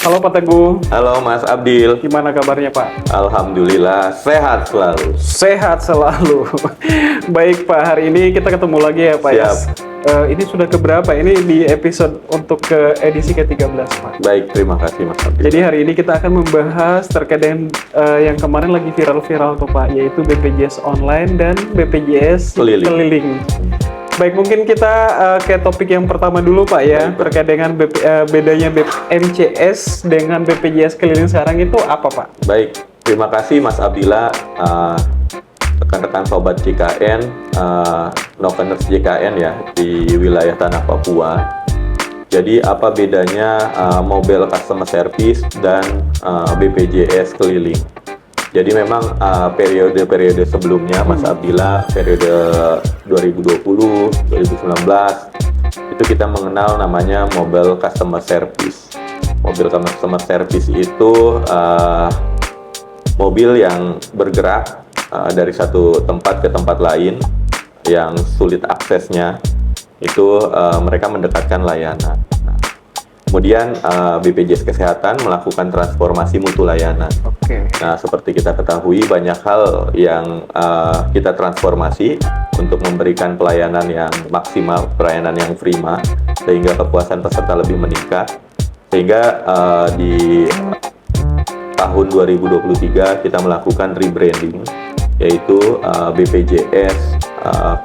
Halo Pak Teguh, Halo Mas Abdil, gimana kabarnya Pak? Alhamdulillah sehat selalu. Sehat selalu. Baik Pak, hari ini kita ketemu lagi ya Pak. Siap. Ini sudah keberapa? Ini di episode untuk ke edisi ke-13 Pak. Baik, terima kasih Mas Abdil. Jadi hari ini kita akan membahas terkait dengan yang kemarin lagi viral-viral tuh Pak, yaitu BPJS Online dan BPJS Keliling. Baik, mungkin kita ke topik yang pertama dulu Pak ya. Baik, terkait dengan bedanya MCS dengan BPJS Keliling sekarang itu apa Pak? Baik, terima kasih Mas Abdillah, rekan-rekan sobat JKN, Noveners JKN ya di wilayah Tanah Papua. Jadi apa bedanya Mobile Customer Service dan BPJS Keliling? Jadi memang periode-periode sebelumnya Mas Abdillah, periode 2020, 2019 itu kita mengenal namanya Mobile Customer Service. Mobile Customer Service itu mobil yang bergerak dari satu tempat ke tempat lain yang sulit aksesnya, itu mereka mendekatkan layanan. Kemudian BPJS Kesehatan melakukan transformasi mutu layanan. Oke. Nah, seperti kita ketahui banyak hal yang kita transformasi untuk memberikan pelayanan yang maksimal, pelayanan yang prima, sehingga kepuasan peserta lebih meningkat. Sehingga di tahun 2023 kita melakukan rebranding, yaitu BPJS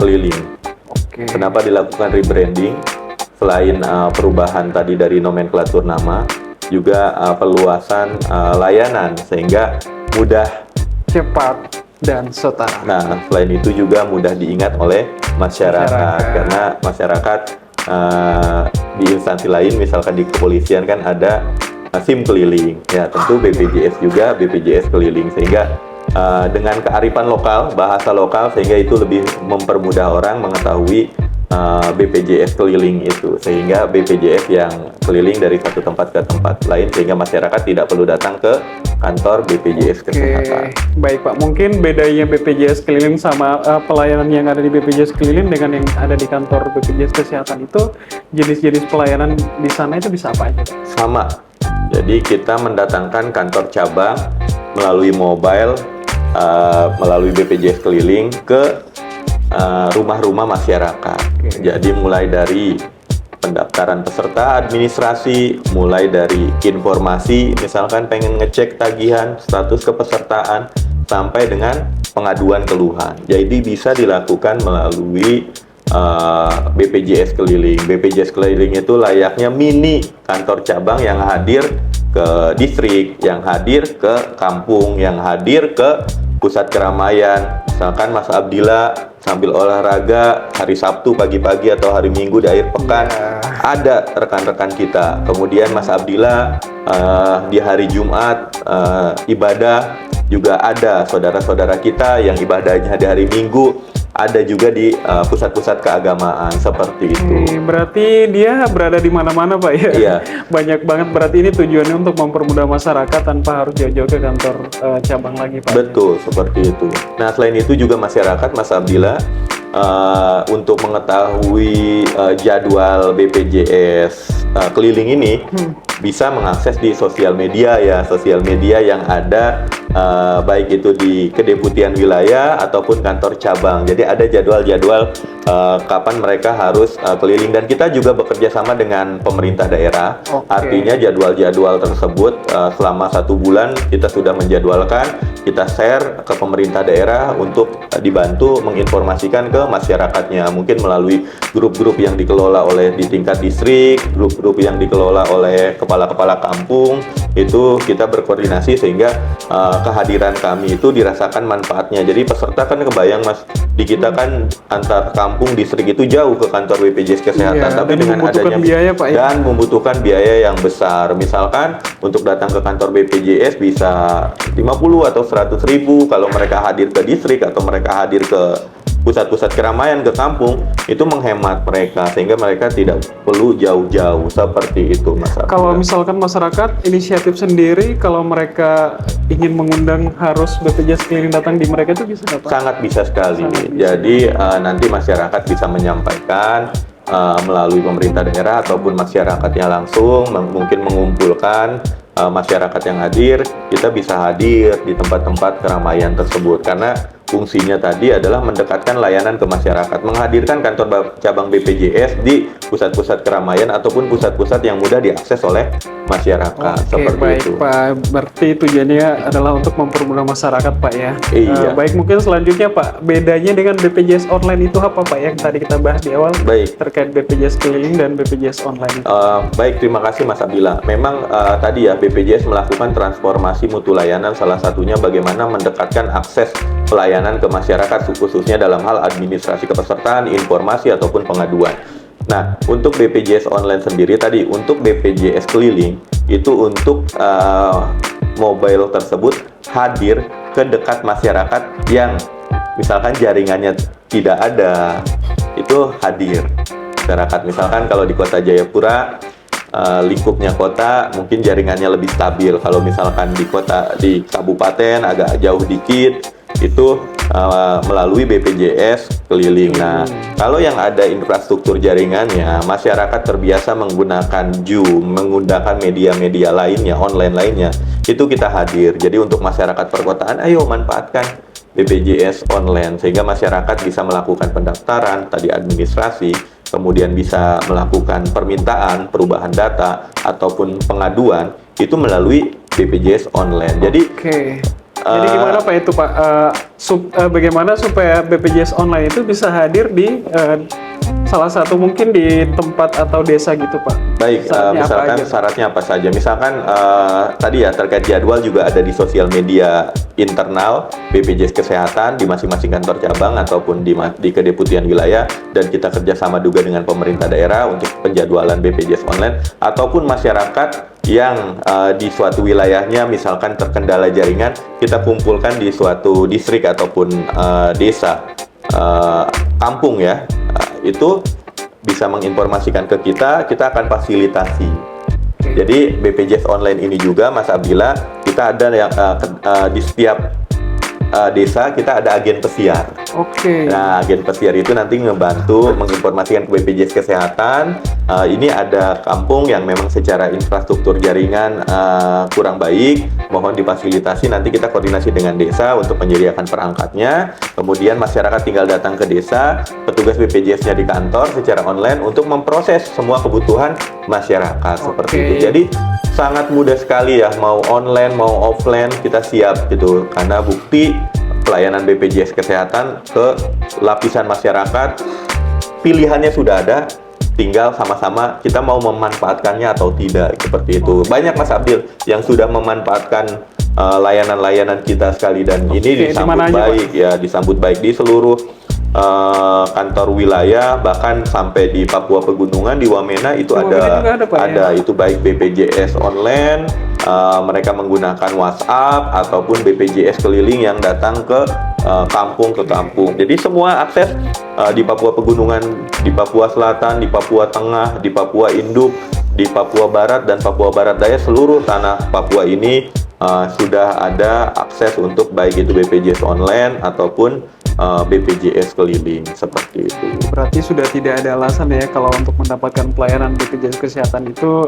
Keliling. Oke. Kenapa dilakukan rebranding? Selain perubahan tadi dari nomenklatur nama, juga peluasan layanan sehingga mudah, Cepat dan setara. nah selain itu juga mudah diingat oleh masyarakat. Karena masyarakat di instansi lain, misalkan di kepolisian kan ada SIM keliling, ya tentu BPJS juga BPJS Keliling, sehingga dengan kearifan lokal, bahasa lokal, sehingga itu lebih mempermudah orang mengetahui BPJS Keliling itu, sehingga BPJS yang keliling dari satu tempat ke tempat lain, sehingga masyarakat tidak perlu datang ke kantor BPJS Kesehatan. Baik Pak, mungkin bedanya BPJS Keliling sama pelayanan yang ada di BPJS Keliling dengan yang ada di kantor BPJS Kesehatan itu, jenis-jenis pelayanan di sana itu bisa apa aja Pak? Sama, jadi kita mendatangkan kantor cabang melalui mobile, melalui BPJS Keliling ke rumah-rumah masyarakat. Jadi mulai dari pendaftaran peserta, administrasi, mulai dari informasi, misalkan pengen ngecek tagihan, status kepesertaan, sampai dengan pengaduan keluhan. Jadi bisa dilakukan melalui BPJS Keliling. BPJS Keliling itu layaknya mini kantor cabang yang hadir ke distrik, yang hadir ke kampung, yang hadir ke pusat keramaian. Misalkan Mas Abdillah sambil olahraga hari Sabtu pagi-pagi atau hari Minggu di akhir pekan, ada rekan-rekan kita. Kemudian Mas Abdillah di hari Jumat ibadah, juga ada saudara-saudara kita yang ibadahnya di hari Minggu, ada juga di pusat-pusat keagamaan seperti itu. Berarti dia berada di mana-mana Pak ya? Iya. Banyak banget, berarti ini tujuannya untuk mempermudah masyarakat tanpa harus jauh-jauh ke kantor cabang lagi Pak. Betul, seperti itu. Nah, selain itu juga masyarakat, Mas Abdillah, untuk mengetahui jadwal BPJS Keliling ini, bisa mengakses di sosial media ya, sosial media yang ada baik itu di kedeputian wilayah ataupun kantor cabang. Jadi ada jadwal-jadwal kapan mereka harus keliling, dan kita juga bekerja sama dengan pemerintah daerah. Artinya jadwal-jadwal tersebut selama 1 bulan kita sudah menjadwalkan, kita share ke pemerintah daerah untuk dibantu menginformasikan ke masyarakatnya, mungkin melalui grup-grup yang dikelola oleh di tingkat distrik, grup-grup yang dikelola oleh kepala-kepala kampung. Itu kita berkoordinasi sehingga kehadiran kami itu dirasakan manfaatnya. Jadi peserta kan kebayang Mas, di kita kan antar kampung distrik itu jauh ke kantor BPJS Kesehatan, Iya, tapi dan dengan membutuhkan adanya biaya, Pak, ya? dan membutuhkan biaya yang besar. Misalkan untuk datang ke kantor BPJS bisa 50 atau 100 ribu, kalau mereka hadir ke distrik atau mereka hadir ke pusat-pusat keramaian, ke kampung, itu menghemat mereka sehingga mereka tidak perlu jauh-jauh seperti itu, Mas. Kalau misalkan masyarakat inisiatif sendiri, kalau mereka ingin mengundang harus BPJS Keliling datang di mereka, itu bisa nggak Pak? Sangat bisa sekali. Sangat bisa. Jadi nanti masyarakat bisa menyampaikan melalui pemerintah daerah ataupun masyarakatnya langsung, mungkin mengumpulkan masyarakat yang hadir, kita bisa hadir di tempat-tempat keramaian tersebut karena fungsinya tadi adalah mendekatkan layanan ke masyarakat, menghadirkan kantor cabang BPJS di pusat-pusat keramaian ataupun pusat-pusat yang mudah diakses oleh masyarakat. Oke, seperti baik itu. Pak. Berarti tujuannya adalah untuk mempermudah masyarakat, Pak ya. Iya. Baik, mungkin selanjutnya Pak, bedanya dengan BPJS online itu apa Pak yang tadi kita bahas di awal? Baik. Terkait BPJS keliling dan BPJS online. Baik, terima kasih Mas Abdillah. Memang tadi ya BPJS melakukan transformasi mutu layanan, salah satunya bagaimana mendekatkan akses pelayanan ke masyarakat khususnya dalam hal administrasi kepesertaan, informasi ataupun pengaduan. Nah, untuk BPJS online sendiri tadi, untuk BPJS keliling itu untuk mobile tersebut hadir ke dekat masyarakat yang misalkan jaringannya tidak ada, itu hadir. Masyarakat misalkan kalau di Kota Jayapura lingkupnya kota mungkin jaringannya lebih stabil. Kalau misalkan di kabupaten agak jauh dikit itu melalui BPJS keliling. Nah, kalau yang ada infrastruktur jaringannya, masyarakat terbiasa menggunakan Zoom, menggunakan media-media lainnya, online lainnya, itu kita hadir. Jadi untuk masyarakat perkotaan, ayo manfaatkan BPJS online sehingga masyarakat bisa melakukan pendaftaran, tadi administrasi, kemudian bisa melakukan permintaan, perubahan data, ataupun pengaduan, itu melalui BPJS online. Jadi, Jadi gimana Pak itu Pak? Bagaimana supaya BPJS online itu bisa hadir di salah satu mungkin di tempat atau desa gitu Pak? Baik, misalkan syaratnya apa saja? Misalkan tadi ya terkait jadwal juga ada di sosial media internal BPJS Kesehatan di masing-masing kantor cabang ataupun di kedeputian wilayah, dan kita kerjasama juga dengan pemerintah daerah untuk penjadwalan BPJS online, ataupun masyarakat yang di suatu wilayahnya misalkan terkendala jaringan, kita kumpulkan di suatu distrik ataupun desa, kampung ya, itu bisa menginformasikan ke kita akan fasilitasi. Jadi BPJS online ini juga Mas Abdillah, kita ada yang di setiap desa kita ada agen pesiar. Nah, agen pesiar itu nanti ngebantu menginformasikan ke BPJS Kesehatan, ini ada kampung yang memang secara infrastruktur jaringan kurang baik, mohon difasilitasi, nanti kita koordinasi dengan desa untuk menyediakan perangkatnya, kemudian masyarakat tinggal datang ke desa, petugas BPJS-nya di kantor secara online untuk memproses semua kebutuhan masyarakat, seperti itu. Jadi sangat mudah sekali ya, mau online mau offline kita siap gitu, karena bukti pelayanan BPJS Kesehatan ke lapisan masyarakat pilihannya sudah ada, tinggal sama-sama kita mau memanfaatkannya atau tidak, seperti itu. Banyak Mas Abdil yang sudah memanfaatkan layanan-layanan kita sekali, dan ini disambut baik ya, disambut baik di seluruh kantor wilayah, bahkan sampai di Papua Pegunungan, di Wamena itu ada itu baik BPJS online, mereka menggunakan WhatsApp ataupun BPJS keliling yang datang ke kampung ke kampung. Jadi semua akses di Papua Pegunungan, di Papua Selatan, di Papua Tengah, di Papua Induk, di Papua Barat dan Papua Barat Daya, seluruh tanah Papua ini sudah ada akses untuk baik itu BPJS online ataupun BPJS keliling, seperti itu. Berarti sudah tidak ada alasan ya kalau untuk mendapatkan pelayanan BPJS Kesehatan itu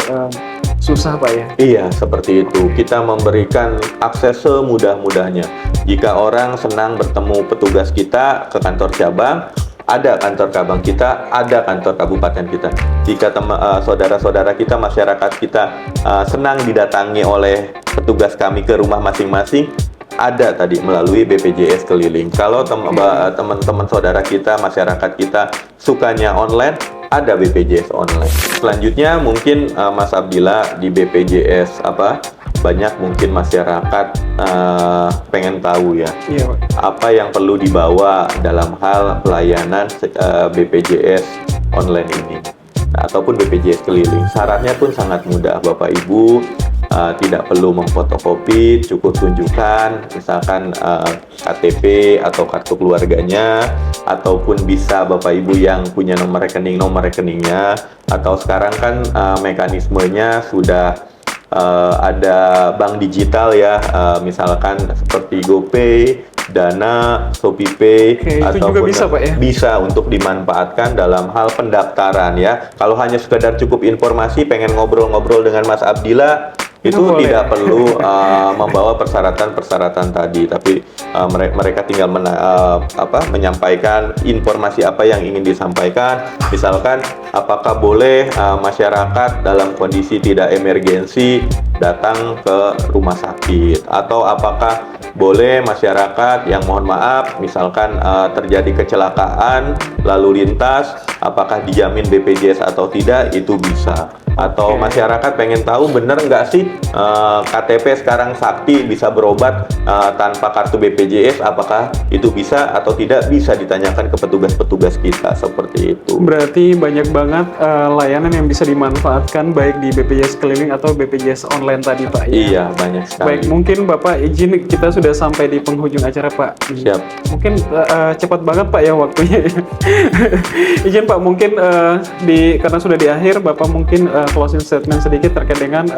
susah Pak ya? Iya, seperti itu. Kita memberikan akses semudah-mudahnya. Jika orang senang bertemu petugas kita ke kantor cabang, ada kantor cabang kita, ada kantor kabupaten kita. Jika saudara-saudara kita, masyarakat kita senang didatangi oleh petugas kami ke rumah masing-masing, ada tadi melalui BPJS keliling. Kalau teman-teman saudara kita, masyarakat kita sukanya online, ada BPJS online. Selanjutnya mungkin Mas Abdillah, di BPJS banyak mungkin masyarakat pengen tahu ya, apa yang perlu dibawa dalam hal pelayanan BPJS online ini, ataupun BPJS keliling. Syaratnya pun sangat mudah Bapak Ibu. Tidak perlu memfotokopi, cukup tunjukkan misalkan KTP atau kartu keluarganya, ataupun bisa Bapak Ibu yang punya nomor rekeningnya, atau sekarang kan mekanismenya sudah ada bank digital ya, misalkan seperti GoPay, Dana, ShopeePay, Oke, itu juga bisa, Pak, ya? Bisa untuk dimanfaatkan dalam hal pendaftaran ya. Kalau hanya sekedar cukup informasi, pengen ngobrol-ngobrol dengan Mas Abdillah, itu boleh. tidak perlu membawa persyaratan-persyaratan tadi, tapi mereka tinggal menyampaikan informasi apa yang ingin disampaikan. Misalkan, apakah boleh masyarakat dalam kondisi tidak emergensi datang ke rumah sakit, atau apakah boleh masyarakat yang mohon maaf misalkan terjadi kecelakaan lalu lintas, apakah dijamin BPJS atau tidak, itu bisa. Atau masyarakat pengen tahu bener nggak sih KTP sekarang sakti bisa berobat tanpa kartu BPJS, apakah itu bisa atau tidak, bisa ditanyakan ke petugas-petugas kita seperti itu. Berarti banyak banget layanan yang bisa dimanfaatkan baik di BPJS keliling atau BPJS online tadi, Pak, ya? Iya, banyak sekali. Baik, mungkin Bapak izin, kita sudah sampai di penghujung acara, Pak. Siap. Mungkin cepat banget, Pak, ya waktunya. Izin, Pak, mungkin karena sudah di akhir, Bapak mungkin closing statement sedikit terkait dengan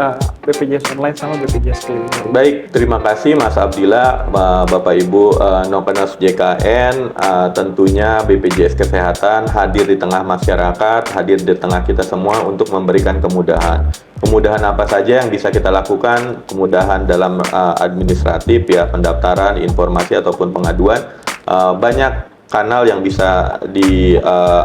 BPJS online sama BPJS keliling. Baik, terima kasih Mas Abdillah, Bapak Ibu Nokeners JKN. Tentunya BPJS Kesehatan hadir di tengah masyarakat, hadir di tengah kita semua untuk memberikan kemudahan. Kemudahan apa saja yang bisa kita lakukan? Kemudahan dalam administratif ya, pendaftaran, informasi ataupun pengaduan. Banyak kanal yang bisa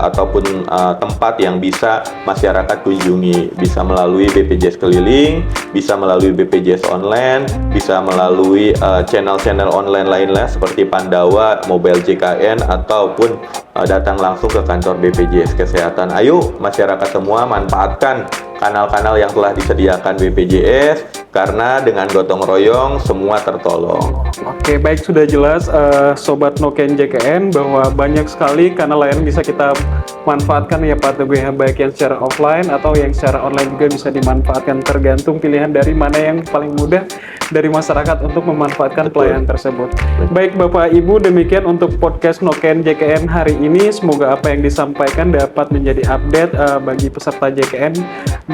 ataupun tempat yang bisa masyarakat kunjungi, bisa melalui BPJS keliling, bisa melalui BPJS online, bisa melalui channel-channel online lainnya seperti Pandawa, Mobile JKN, ataupun datang langsung ke kantor BPJS Kesehatan. Ayo masyarakat semua manfaatkan kanal-kanal yang telah disediakan BPJS, karena dengan gotong royong semua tertolong. Oke, baik, sudah jelas Sobat Noken JKN bahwa banyak sekali kanal lain bisa kita manfaatkan ya Pak Teguh, baik yang secara offline atau yang secara online juga bisa dimanfaatkan, tergantung pilihan dari mana yang paling mudah dari masyarakat untuk memanfaatkan pelayanan tersebut. Baik Bapak Ibu, demikian untuk podcast Noken JKN hari ini. Semoga apa yang disampaikan dapat menjadi update bagi peserta JKN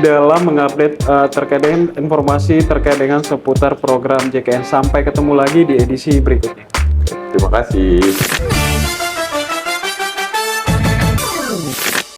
dalam mengupdate terkait dengan informasi terkait dengan seputar program JKN. Sampai ketemu lagi di edisi berikutnya. Terima kasih.